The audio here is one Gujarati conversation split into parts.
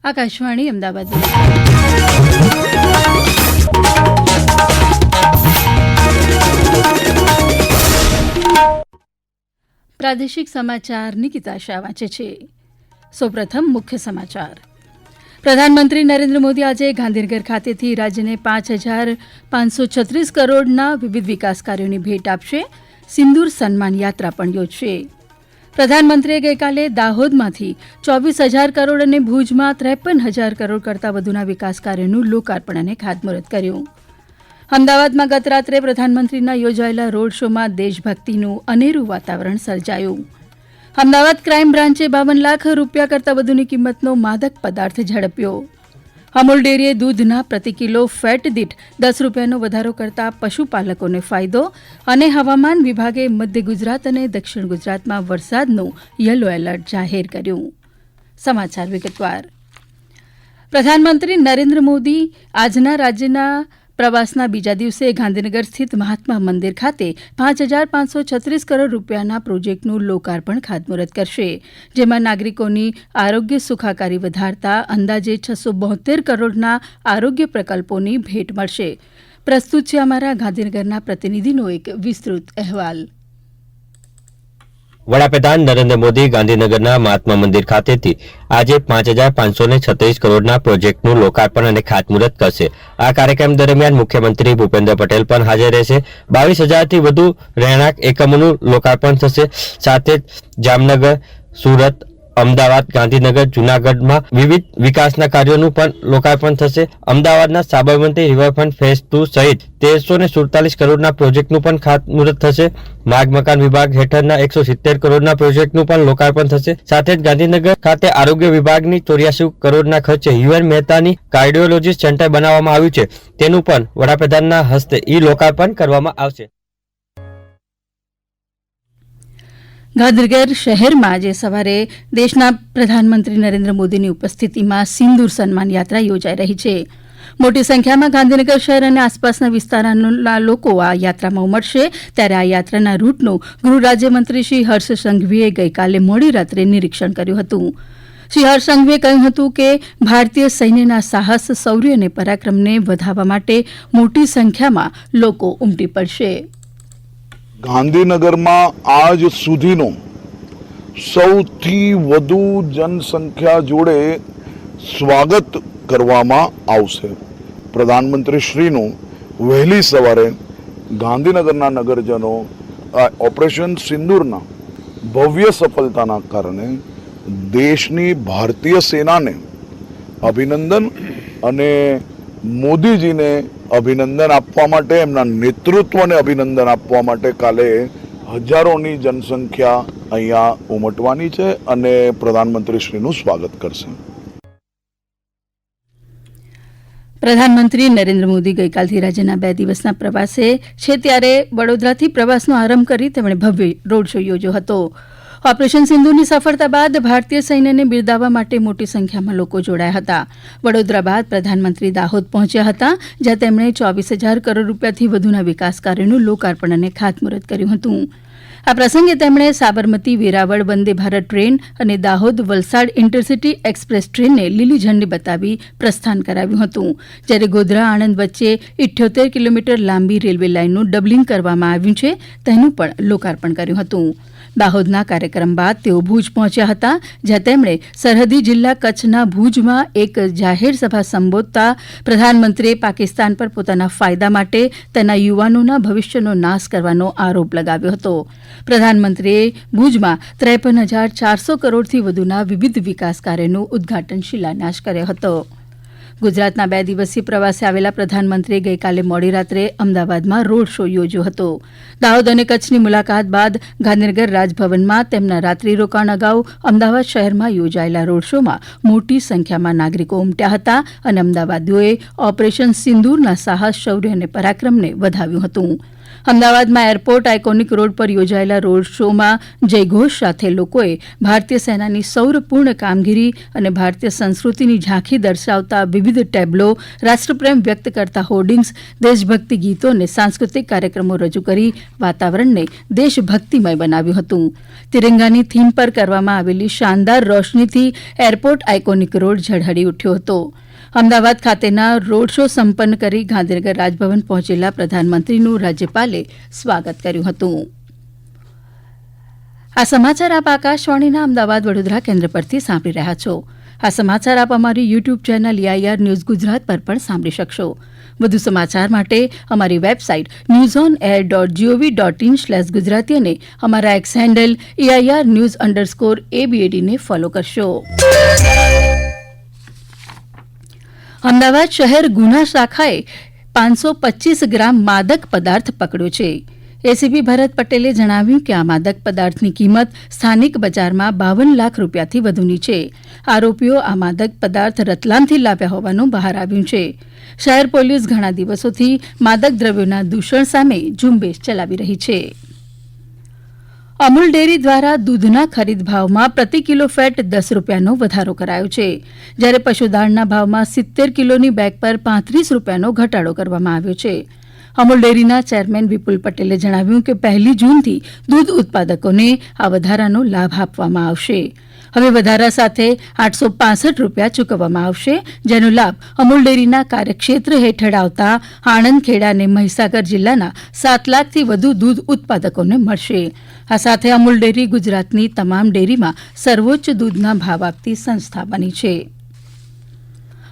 આકાશવાણી અમદાવાદ. પ્રાદેશિક સમાચાર નિકિતા શાહ વાંચે છે. સૌપ્રથમ મુખ્ય સમાચાર. પ્રધાનમંત્રી નરેન્દ્ર મોદી આજે ગાંધીનગર ખાતેથી રાજ્યને 5,536 કરોડના વિવિધ વિકાસ કાર્યોની ભેટ આપશે. સિંદૂર સન્માન યાત્રા પણ યોજશે. પ્રધાનમંત્રીએ ગઈકાલે દાહોદમાંથી 24,000 કરોડ અને ભુજમાં 53,000 કરોડ કરતાં વધુના વિકાસ કાર્યોનું લોકાર્પણ અને ખાતમુહૂર્ત કર્યું. અમદાવાદમાં ગત રાત્રે પ્રધાનમંત્રીના યોજાયેલા રોડ શોમાં દેશભક્તિનું અનેરું વાતાવરણ સર્જાયું. અમદાવાદ ક્રાઇમ બ્રાન્ચે 52 લાખ રૂપિયા કરતાં વધુની કિંમતનો માદક પદાર્થ ઝડપ્યો. અમૂલ ડેરીએ દૂધના પ્રતિ કિલો ફેટ દીઠ 10 રૂપિયાનો વધારો કરતા પશુપાલકોને ફાયદો. અને હવામાન વિભાગે મધ્ય ગુજરાત અને દક્ષિણ ગુજરાતમાં વરસાદનું યલો એલર્ટ જાહેર કર્યું. સમાચાર વિગતવાર. પ્રધાનમંત્રી નરેન્દ્ર મોદી આજના રાજ્યના પ્રવાસના બીજા દિવસે ગાંધીનગર સ્થિત મહાત્મા મંદિર ખાતે 5,536 કરોડ રૂપિયાના પ્રોજેક્ટનું લોકાર્પણ ખાતમુહૂર્ત કરશે, જેમાં નાગરિકોની આરોગ્ય સુખાકારી વધારતા અંદાજે 672 કરોડના આરોગ્ય પ્રકલ્પોની ભેટ મળશે. પ્રસ્તુત છે અમારા ગાંધીનગરના પ્રતિનિધિનો એક વિસ્તૃત અહેવાલ. વડાપ્રધાન નરેન્દ્ર મોદી ગાંધીનગરના મહાત્મા મંદિર ખાતેથી આજે 5,536 કરોડના પ્રોજેક્ટનું લોકાર્પણ અને ખાતમુહૂર્ત કરશે. આ કાર્યક્રમ દરમિયાન મુખ્યમંત્રી ભૂપેન્દ્ર પટેલ પણ હાજર રહેશે. 22,000થી વધુ રહેણાંક એકમોનું લોકાર્પણ થશે. સાથે જ જામનગર, સુરત, અમદાવાદ, ગાંધીનગર, જૂનાગઢમાં વિવિધ વિકાસના કાર્યોનું પણ લોકાર્પણ થશે. અમદાવાદના સાબરમતી રિવરફ્રન્ટ ફેઝ 2 સહિત 1,347 કરોડના પ્રોજેક્ટનું પણ ખાતમુહૂર્ત થશે. માર્ગ મકાન વિભાગ હેઠળના 170 કરોડના પ્રોજેક્ટનું પણ લોકાર્પણ થશે. સાથે જ ગાંધીનગર ખાતે આરોગ્ય વિભાગની 84 કરોડના ખર્ચે યુએન મહેતાની કાર્ડિયોલોજી સેન્ટર બનાવવામાં આવ્યું છે. તેનું પણ વડાપ્રધાનના હસ્તે લોકાર્પણ કરવામાં આવશે. ગાંધીનગર શહેરમાં આજે સવારે દેશના પ્રધાનમંત્રી નરેન્દ્ર મોદીની ઉપસ્થિતિમાં સિંદૂર સન્માન યાત્રા યોજાઈ રહી છે. મોટી સંખ્યામાં ગાંધીનગર શહેર અને આસપાસના વિસ્તારના લોકો આ યાત્રામાં ઉમટશે. ત્યારે આ યાત્રાના રૂટનું ગૃહ રાજ્યમંત્રી શ્રી હર્ષ સંઘવીએ ગઈકાલે મોડી રાત્રે નિરીક્ષણ કર્યું હતું. શ્રી હર્ષ સંઘવીએ કહ્યું હતું કે ભારતીય સૈન્યના સાહસ, શૌર્ય અને પરાક્રમને વધારવા માટે મોટી સંખ્યામાં લોકો ઉમટી પડશે. ગાંધીનગરમાં આજ સુધીનો સૌથી વધુ જનસંખ્યા જોડે સ્વાગત કરવામાં આવશે. પ્રધાનમંત્રી શ્રીનું વહેલી સવારે ગાંધીનગરના નગરજનો ઓપરેશન સિંદૂરના ભવ્ય સફળતાના કારણે દેશની ભારતીય સેનાને અભિનંદન અને મોદીજીને અભિનંદન આપવા માટે, એમના નેતૃત્વને અભિનંદન આપવા માટે કાલે હજારોની જનસંખ્યા અહીંયા ઉમટવાની છે અને પ્રધાનમંત્રીશ્રીનું સ્વાગત કરશે. પ્રધાનમંત્રી નરેન્દ્ર મોદી ગઈકાલથી રાજ્યના 2 દિવસના પ્રવાસે છે. ત્યારે વડોદરાથી પ્રવાસનો આરંભ કરી તેમણે ભવ્ય રોડ શો યોજ્યો હતો. ઓપરેશન સિંધુની સફળતા બાદ ભારતીય સૈન્યને બિરદાવવા માટે મોટી સંખ્યામાં લોકો જોડાયા હતા. વડોદરા બાદ પ્રધાનમંત્રી દાહોદ પહોંચ્યા હતા, જ્યાં તેમણે 24,000 કરોડ રૂપિયાથી વધુના વિકાસ કાર્યોનું લોકાર્પણ અને ખાતમુહૂર્ત કર્યું હતું. આ પ્રસંગે તેમણે સાબરમતી વેરાવળ વંદે ભારત ટ્રેન અને દાહોદ વલસાડ ઇન્ટરસિટી એક્સપ્રેસ ટ્રેનને લીલી ઝંડી બતાવી પ્રસ્થાન કરાવ્યું હતું. જ્યારે ગોધરા આણંદ વચ્ચે 78 કિલોમીટર લાંબી રેલવે લાઇનનું ડબલિંગ કરવામાં આવ્યું છે, તેનું પણ લોકાર્પણ કર્યું હતું. દાહોદના કાર્યક્રમ બાદ તેઓ ભુજ પહોંચ્યા હતા, જ્યાં તેમણે સરહદી જિલ્લા કચ્છના ભુજમાં એક જાહેર સભા સંબોધતા પ્રધાનમંત્રીએ પાકિસ્તાન પર પોતાના ફાયદા માટે તેના યુવાનોના ભવિષ્યનો નાશ કરવાનો આરોપ લગાવ્યો હતો. પ્રધાનમંત્રીએ ભુજમાં 53,400 કરોડથી વધુના વિવિધ વિકાસ કાર્યોનું ઉદઘાટન શિલાન્યાસ કર્યો હતો. ગુજરાતના 2 દિવસીય પ્રવાસે આવેલા પ્રધાનમંત્રીએ ગઈકાલે મોડી રાત્રે અમદાવાદમાં રોડ શો યોજ્યો હતો. દાહોદ અને કચ્છની મુલાકાત બાદ ગાંધીનગર રાજભવનમાં તેમના રાત્રિ રોકાણ અગાઉ અમદાવાદ શહેરમાં યોજાયેલા રોડ શોમાં મોટી સંખ્યામાં નાગરિકો ઉમટ્યા હતા અને અમદાવાદીઓએ ઓપરેશન સિંદૂરના સાહસ, શૌર્ય અને પરાક્રમને વધાવ્યું હતું. અમદાવાદમાં એરપોર્ટ આઇકોનિક રોડ પર યોજાયેલા રોડ શોમાં જયઘોષ સાથે લોકોએ ભારતીય સેનાની સૌરપૂર્ણ કામગીરી અને ભારતીય સંસ્કૃતિની ઝાંખી દર્શાવતા વિવિધ ટેબ્લો, રાષ્ટ્રપ્રેમ વ્યક્ત કરતા હોર્ડિંગ્સ, દેશભક્તિ ગીતો અને સાંસ્કૃતિક કાર્યક્રમો રજૂ કરી વાતાવરણને દેશભક્તિમય બનાવ્યું હતું. તિરંગાની થીમ પર કરવામાં આવેલી શાનદાર રોશનીથી એરપોર્ટ આઇકોનિક રોડ ઝળહળી ઉઠ્યો હતો. અમદાવાદ ખાતેના રોડ શો સંપન્ન કરી ગાંધીનગર રાજભવન પહોંચેલા પ્રધાનમંત્રીનું રાજ્યપાલે સ્વાગત કર્યું હતું. આ સમાચાર આપ આકાશવાણીના અમદાવાદ વડોદરા કેન્દ્ર પરથી સાંભળી રહ્યા છો. આ સમાચાર આપ અમારી YouTube channel EIR news Gujarat પર પણ સાંભળી શકશો. વધુ સમાચાર માટે અમારી વેબસાઇટ newsonair.gov.in/ગુજરાતી અને અમારા એક્સ હેન્ડલ EIR_ABAD ને ફોલો કરશો. અમદાવાદ શહેર ગુના શાખાએ 525 ગ્રામ માદક પદાર્થ પકડ્યો છે. એસીપી ભરત પટેલે જણાવ્યું કે આ માદક પદાર્થની કિંમત સ્થાનિક બજારમાં 52 લાખ રૂપિયાથી વધુની છે. આરોપીઓ આ માદક પદાર્થ રતલામથી લાવ્યા હોવાનું બહાર આવ્યું છે. શહેર પોલીસ ઘણા દિવસોથી માદક દ્રવ્યોના દૂષણ સામે ઝુંબેશ ચલાવી રહી છે. અમૂલ ડેરી દ્વારા દૂધના ખરીદ ભાવમાં પ્રતિ કિલો ફેટ 10 રૂપિયાનો વધારો કરાયો છે, જ્યારે પશુદાણના ભાવમાં 70 કિલોની બેગ પર 35 રૂપિયાનો ઘટાડો કરવામાં આવ્યો છે. અમૂલ ડેરીના ચેરમેન વિપુલ પટેલે જણાવ્યું કે 1 જૂનથી દૂધ ઉત્પાદકોને આ વધારાનો લાભ આપવામાં આવશે. હવે વધારા સાથે 865 રૂપિયા ચૂકવવામાં આવશે, જેનો લાભ અમૂલ ડેરીના કાર્યક્ષેત્ર હેઠળ આવતા આણંદ, ખેડા અને મહીસાગર જિલ્લાના 7 લાખથી વધુ દૂધ ઉત્પાદકોને મળશે. આ સાથે અમૂલ ડેરી ગુજરાતની તમામ ડેરીમાં સર્વોચ્ચ દૂધના ભાવ આપતી સંસ્થા બની છે.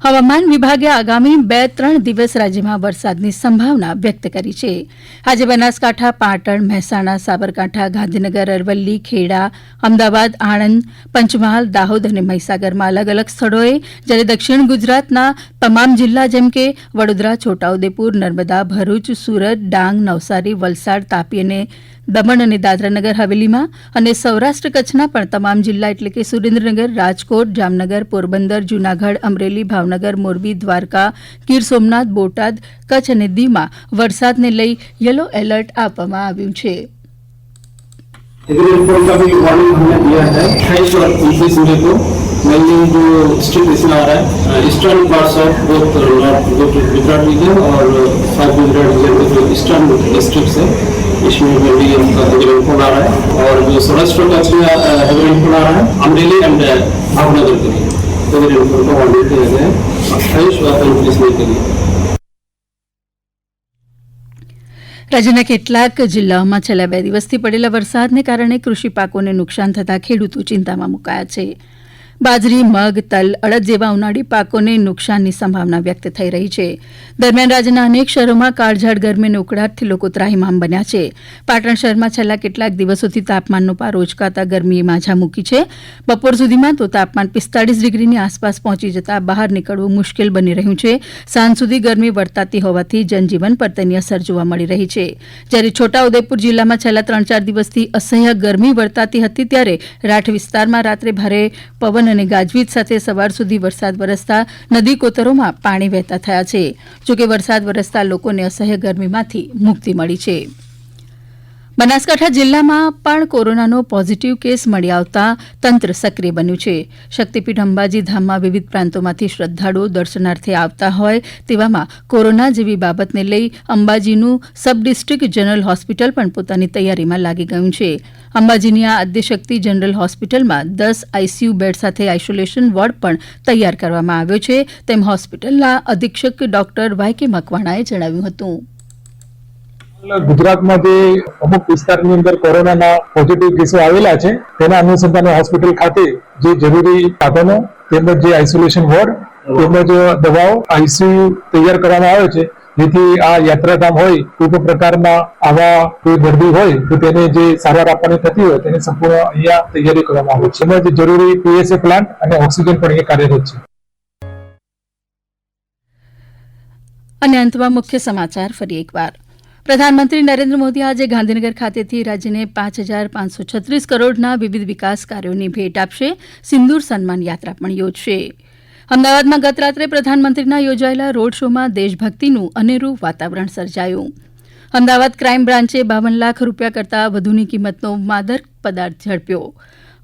હવામાન વિભાગે આગામી 2-3 દિવસ રાજ્યમાં વરસાદની સંભાવના વ્યક્ત કરી છે. આજે બનાસકાંઠા, પાટણ, મહેસાણા, સાબરકાંઠા, ગાંધીનગર, અરવલ્લી, ખેડા, અમદાવાદ, આણંદ, પંચમહાલ, દાહોદ અને મહીસાગરમાં અલગ અલગ સ્થળોએ, જ્યારે દક્ષિણ ગુજરાતના તમામ જિલ્લા જેમ કે વડોદરા, છોટાઉદેપુર, નર્મદા, ભરૂચ, સુરત, ડાંગ, નવસારી, વલસાડ, તાપી અને દમણ અને દાદરાનગર હવેલીમાં અને સૌરાષ્ટ્ર કચ્છના પણ તમામ જિલ્લા એટલે કે સુરેન્દ્રનગર, રાજકોટ, જામનગર, પોરબંદર, જૂનાગઢ, અમરેલી, ભાવનગર, મોરબી, દ્વારકા, ગીર સોમનાથ, બોટાદ, કચ્છ અને દીવમાં વરસાદને લઈ યલો એલર્ટ આપવામાં આવ્યું છે. एग्रीकल्चर का भी वार्निंग हमने दिया है. 28 और 29 मई को मेनली जो स्ट्रिक्ट इसमें आ रहा है eastern parts of both north Gujarat region और साउथ गुजरात रीजन के जो ईस्टर्न डिस्ट्रिक्ट है इसमें मेनली हेवी रेनफॉल आ रहा है. और जो सौराष्ट्र कच्छ में हेवी रेनफॉल आ रहा है, अमरेली एंड भावनगर के लिए हेवी रेनफॉल का वार्निंग दिया गया है 28 और 29 मई के लिए. રાજ્યના કેટલાક જિલ્લાઓમાં છેલ્લા 2 દિવસથી પડેલા વરસાદને કારણે કૃષિ પાકોને નુકસાન થતાં ખેડૂતો ચિંતામાં મુકાયા છે. બાજરી, મગ, તલ, અડદ જેવા ઉનાળી પાકોને નુકસાનની સંભાવના વ્યક્ત થઈ રહી છે. દરમિયાન રાજ્યના અનેક શહેરોમાં કાળઝાળ ગરમી અને ઉકળાટથી લોકો ત્રાહિમામ બન્યા છે. પાટણ શહેરમાં છેલ્લા કેટલાક દિવસોથી તાપમાનનો પારો ઉચકાતા ગરમીએ માઝા મૂકી છે. બપોર સુધીમાં તો તાપમાન 45 ડિગ્રીની આસપાસ પહોંચી જતા બહાર નીકળવું મુશ્કેલ બની રહ્યું છે. સાંજ સુધી ગરમી વર્તાતી હોવાથી જનજીવન પર તેની અસર જોવા મળી રહી છે. જ્યારે છોટાઉદેપુર જિલ્લામાં છેલ્લા 3-4 દિવસથી અસહ્ય ગરમી વર્તાતી હતી, ત્યારે રાઠ વિસ્તારમાં રાત્રે ભારે પવન અને ગાજવીજ સાથે સવાર સુધી વરસાદ વરસતા નદી કોતરોમાં પાણી વહેતા થયા છે. જોકે વરસાદ વરસતા લોકોને અસહ્ય ગરમીમાંથી મુક્તિ મળી છે. બનાસકાંઠા જિલ્લામાં પણ કોરોનાનો પોઝિટિવ કેસ મળી આવતા તંત્ર સક્રિય બન્યું છે. શક્તિપીઠ અંબાજી ધામમાં વિવિધ પ્રાંતોમાંથી શ્રદ્ધાળુઓ દર્શનાર્થે આવતા હોય તેવામાં કોરોના જેવી બાબતને લઈ અંબાજીનું સબ ડિસ્ટ્રિક્ટ જનરલ હોસ્પિટલ પણ પોતાની તૈયારીમાં લાગી ગયું છે. અંબાજીની આ આદ્યશક્તિ જનરલ હોસ્પિટલમાં 10 આઈસીયુ બેડ સાથે આઇસોલેશન વોર્ડ પણ તૈયાર કરવામાં આવ્યો છે, તેમ હોસ્પિટલના અધિક્ષક ડોક્ટર YK મકવાણાએ જણાવ્યું હતું. ગુજરાતમાં જે અમુક વિસ્તારની અંદર કોરોનાના પોઝિટિવ કેસો આવેલા છે તેના અનુસંધાને હોસ્પિટલ ખાતે જે જરૂરી સાધનો તેમજ જે આઇસોલેશન વોર્ડ તેમજ દવાઓ આઈસીયુ તૈયાર કરવામાં આવે છે, જેથી આ યાત્રાધામ હોય કોઈ પણ પ્રકારના આવા કોઈ દર્દી હોય તો તેને જે સારવાર આપવાની થતી હોય તેની સંપૂર્ણ અહીંયા તૈયારી કરવામાં આવે છે. તેમજ જરૂરી PSA પ્લાન્ટ અને ઓક્સિજન પણ અહીંયા કાર્યરત છે. અને અંતમાં મુખ્ય સમાચાર ફરી એકવાર. પ્રધાનમંત્રી નરેન્દ્ર મોદી આજે ગાંધીનગર ખાતેથી રાજ્યને 5,536 કરોડના વિવિધ વિકાસ કાર્યોની ભેટ આપશે. સિંદૂર સન્માન યાત્રા પણ યોજશે. અમદાવાદમાં ગત રાત્રે પ્રધાનમંત્રીના યોજાયેલા રોડ શોમાં દેશભક્તિનું અનેરું વાતાવરણ સર્જાયું. અમદાવાદ ક્રાઇમ બ્રાન્ચે 52 લાખ રૂપિયા કરતાં વધુની કિંમતનો માદક પદાર્થ ઝડપ્યો.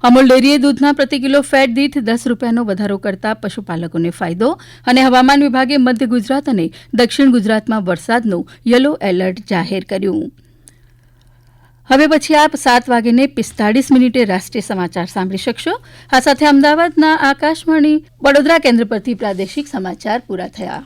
અમૂલ ડેરીએ દૂધના પ્રતિ કિલો ફેટ દીઠ 10 રૂપિયાનો વધારો કરતા પશુપાલકોને ફાયદો. અને હવામાન વિભાગે મધ્ય ગુજરાત અને દક્ષિણ ગુજરાતમાં વરસાદનું યલો એલર્ટ જાહેર કર્યું. હવે પછી આપ 7:45 રાષ્ટ્રીય સમાચાર સાંભળી શકશો. આ સાથે અમદાવાદના આકાશવાણી વડોદરા કેન્દ્ર પરથી પ્રાદેશિક સમાચાર પૂરા થયા.